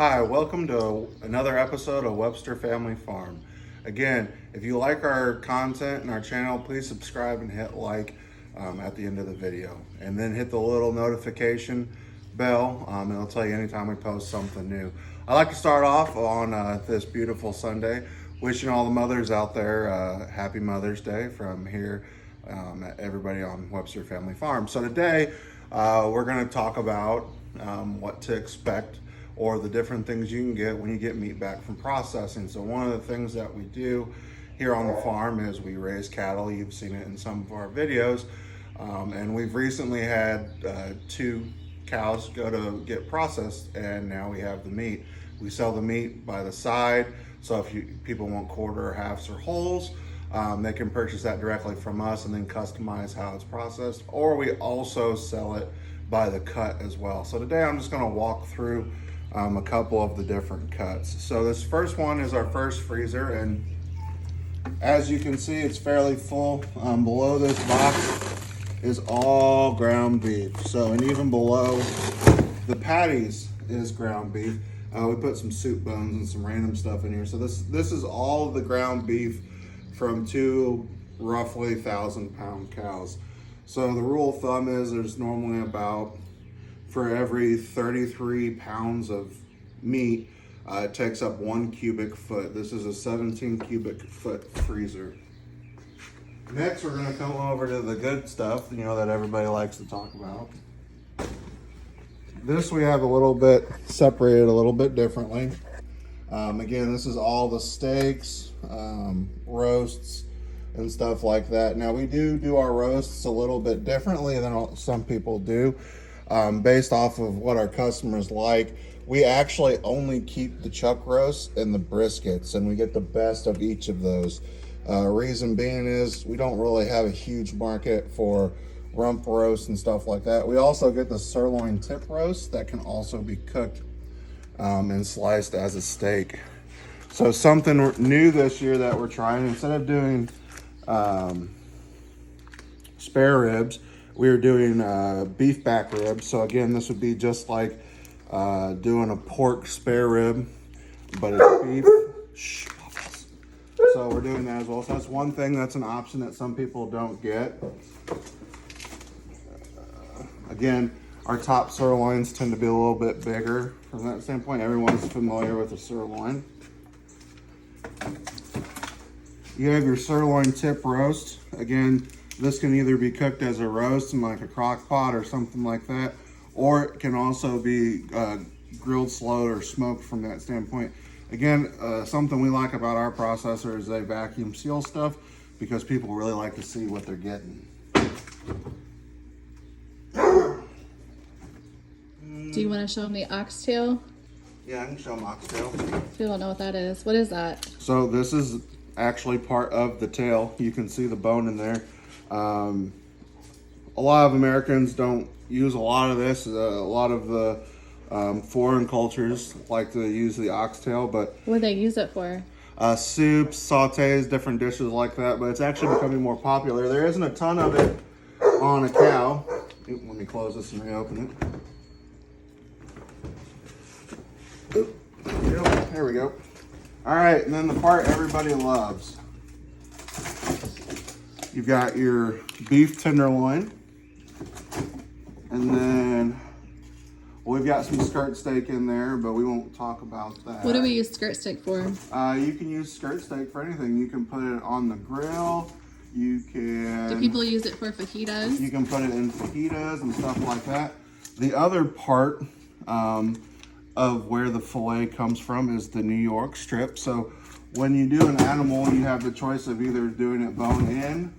Hi, welcome to another episode of Webster Family Farm. Again, if you like our content and our channel, please subscribe and hit like at the end of the video. And then hit the little notification bell, and it'll tell you anytime we post something new. I'd like to start off on this beautiful Sunday, wishing all the mothers out there happy Mother's Day from here, everybody on Webster Family Farm. So today, we're going to talk about what to expect or the different things you can get when you get meat back from processing. So one of the things that we do here on the farm is we raise cattle. You've seen it in some of our videos. And we've recently had 2 cows go to get processed, and now we have the meat. We sell the meat by the side. So if people want quarter or halves or wholes, they can purchase that directly from us and then customize how it's processed. Or we also sell it by the cut as well. So today I'm just gonna walk through a couple of the different cuts. So this first one is our first freezer, and as you can see, it's fairly full. Below this box is all ground beef. So, and even below the patties is ground beef. We put some soup bones and some random stuff in here. So this is all of the ground beef from 2 roughly 1,000-pound cows. So the rule of thumb is there's normally about, for every 33 pounds of meat, it takes up 1 cubic foot. This is a 17 cubic foot freezer. Next, we're gonna come over to the good stuff, that everybody likes to talk about. This we have a little bit separated a little bit differently. Again, this is all the steaks, roasts, and stuff like that. Now we do our roasts a little bit differently than some people do. Based off of what our customers like. We actually only keep the chuck roasts and the briskets, and we get the best of each of those. Reason being is we don't really have a huge market for rump roast and stuff like that. We also get the sirloin tip roast that can also be cooked and sliced as a steak. So something new this year that we're trying, instead of doing spare ribs, we are doing beef back ribs. So again, this would be just like doing a pork spare rib, but it's beef. Shh, waffles. So we're doing that as well. So that's one thing, that's an option that some people don't get. Again, our top sirloins tend to be a little bit bigger. From that standpoint, everyone's familiar with a sirloin. You have your sirloin tip roast. Again, this can either be cooked as a roast in like a crock pot or something like that, or it can also be grilled slow or smoked from that standpoint. Again, something we like about our processor is they vacuum seal stuff because people really like to see what they're getting. Do you want to show them the oxtail? Yeah, I can show them oxtail. If you don't know what that is, what is that? So this is actually part of the tail. You can see the bone in there. A lot of Americans don't use a lot of this. A lot of the foreign cultures like to use the oxtail, but What do they use it for? soups, sautés, different dishes like that. But it's actually becoming more popular. There isn't a ton of it on a cow. Let me close this and reopen it. Oop, there we go. All right, and then the part everybody loves. You've got your beef tenderloin, and then we've got some skirt steak in there, but we won't talk about that. What do we use skirt steak for? You can use skirt steak for anything. You can put it on the grill. You can. Do people use it for fajitas? You can put it in fajitas and stuff like that. The other part of where the fillet comes from is the New York strip. So when you do an animal, you have the choice of either doing it bone in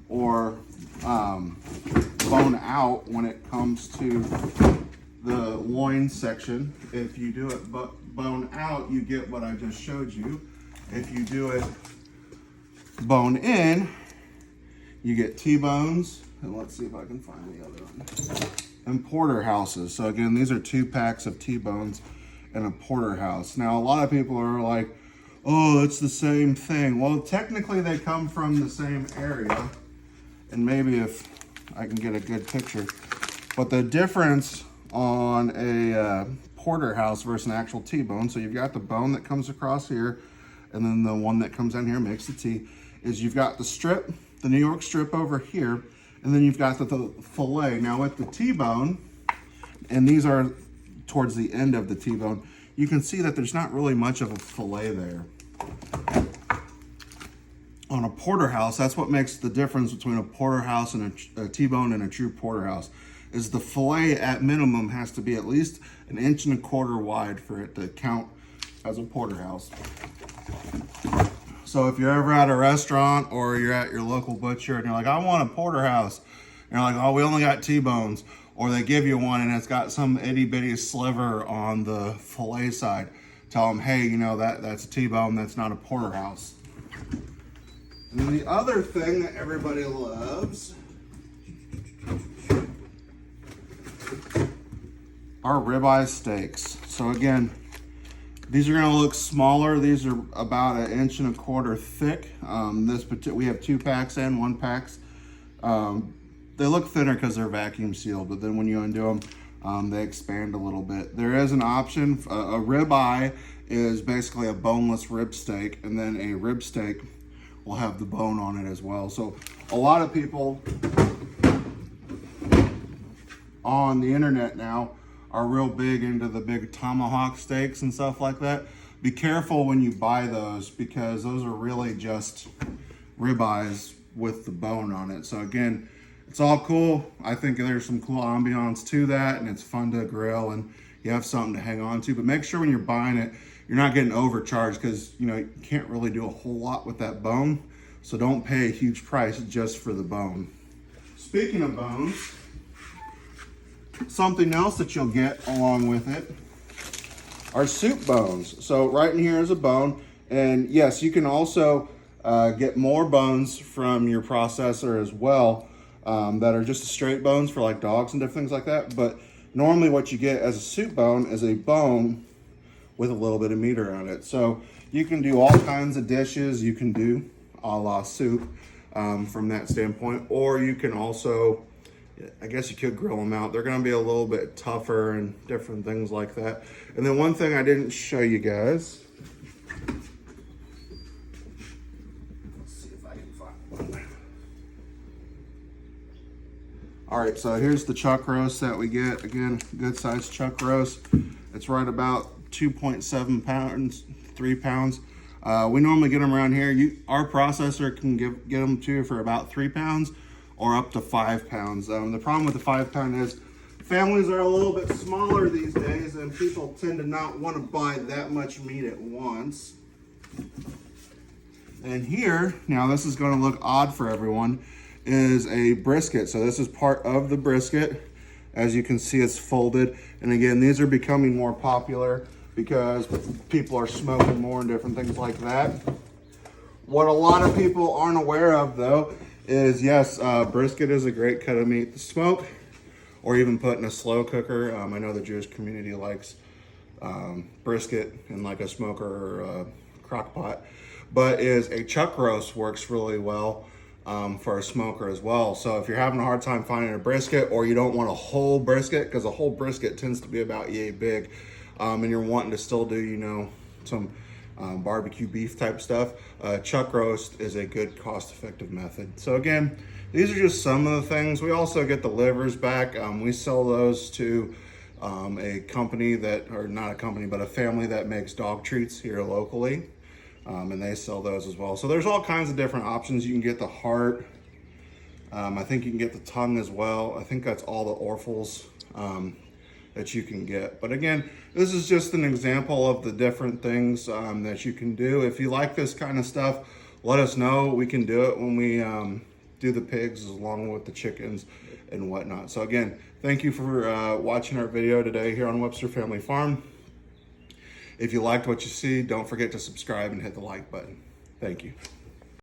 or bone out when it comes to the loin section. If you do it bone out, you get what I just showed you. If you do it bone in, you get T-bones, and let's see if I can find the other one, and porterhouses. So again, these are 2 packs of T-bones and a porterhouse. Now, a lot of people are like, oh, it's the same thing. Well, technically they come from the same area, and maybe if I can get a good picture. But the difference on a porterhouse versus an actual T-bone. So you've got the bone that comes across here, and then the one that comes down here makes the T. Is you've got the strip, the New York strip over here, and then you've got the fillet. Now with the T-bone, and these are towards the end of the T-bone, you can see that there's not really much of a fillet there. On a porterhouse, that's what makes the difference between a porterhouse and a T-bone and a true porterhouse, is the fillet at minimum has to be at least 1.25 inches wide for it to count as a porterhouse. So if you're ever at a restaurant or you're at your local butcher and you're like, I want a porterhouse, and you're like, oh, we only got T-bones, or they give you one and it's got some itty bitty sliver on the fillet side, tell them, hey, you know, that's a T-bone, that's not a porterhouse. And then the other thing that everybody loves are ribeye steaks. So again, these are going to look smaller. These are about 1.25 inches thick. We have 2 packs and 1 packs. They look thinner because they're vacuum sealed, but then when you undo them, they expand a little bit. There is an option. A ribeye is basically a boneless rib steak, and then a rib steak will have the bone on it as well. So a lot of people on the internet now are real big into the big tomahawk steaks and stuff like that. Be careful when you buy those, because those are really just ribeyes with the bone on it. So again, it's all cool. I think there's some cool ambiance to that, and it's fun to grill and you have something to hang on to. But make sure when you're buying it, you're not getting overcharged, because you know you can't really do a whole lot with that bone. So don't pay a huge price just for the bone. Speaking of bones, something else that you'll get along with it are soup bones. So right in here is a bone, and yes, you can also get more bones from your processor as well, that are just straight bones for like dogs and different things like that. But normally what you get as a soup bone is a bone with a little bit of meat around it. So you can do all kinds of dishes. You can do a la soup from that standpoint, or you can also, I guess you could grill them out. They're gonna be a little bit tougher and different things like that. And then one thing I didn't show you guys, let's see if I can find one. All right, so here's the chuck roast that we get. Again, good sized chuck roast. It's right about 2.7 pounds, 3 pounds. We normally get them around here. Our processor can get them to you for about 3 pounds or up to 5 pounds. The problem with the 5 pound is families are a little bit smaller these days, and people tend to not want to buy that much meat at once. And here, now this is going to look odd for everyone, is a brisket. So this is part of the brisket. As you can see, it's folded. And again, these are becoming more popular because people are smoking more and different things like that. What a lot of people aren't aware of though is, yes, brisket is a great cut of meat to smoke or even put in a slow cooker. I know the Jewish community likes brisket in like a smoker or a crock pot, but a chuck roast works really well for a smoker as well. So if you're having a hard time finding a brisket, or you don't want a whole brisket, because a whole brisket tends to be about yay big, and you're wanting to still do, you know, some barbecue beef type stuff, chuck roast is a good cost-effective method. So again, these are just some of the things. We also get the livers back. We sell those to a company that, or not a company, but a family that makes dog treats here locally. And they sell those as well. So there's all kinds of different options. You can get the heart. I think you can get the tongue as well. I think that's all the orphals that you can get. But again, this is just an example of the different things that you can do. If you like this kind of stuff, let us know. We can do it when we do the pigs along with the chickens and whatnot. So again, thank you for watching our video today here on Webster Family Farm. If you liked what you see, don't forget to subscribe and hit the like button. Thank you.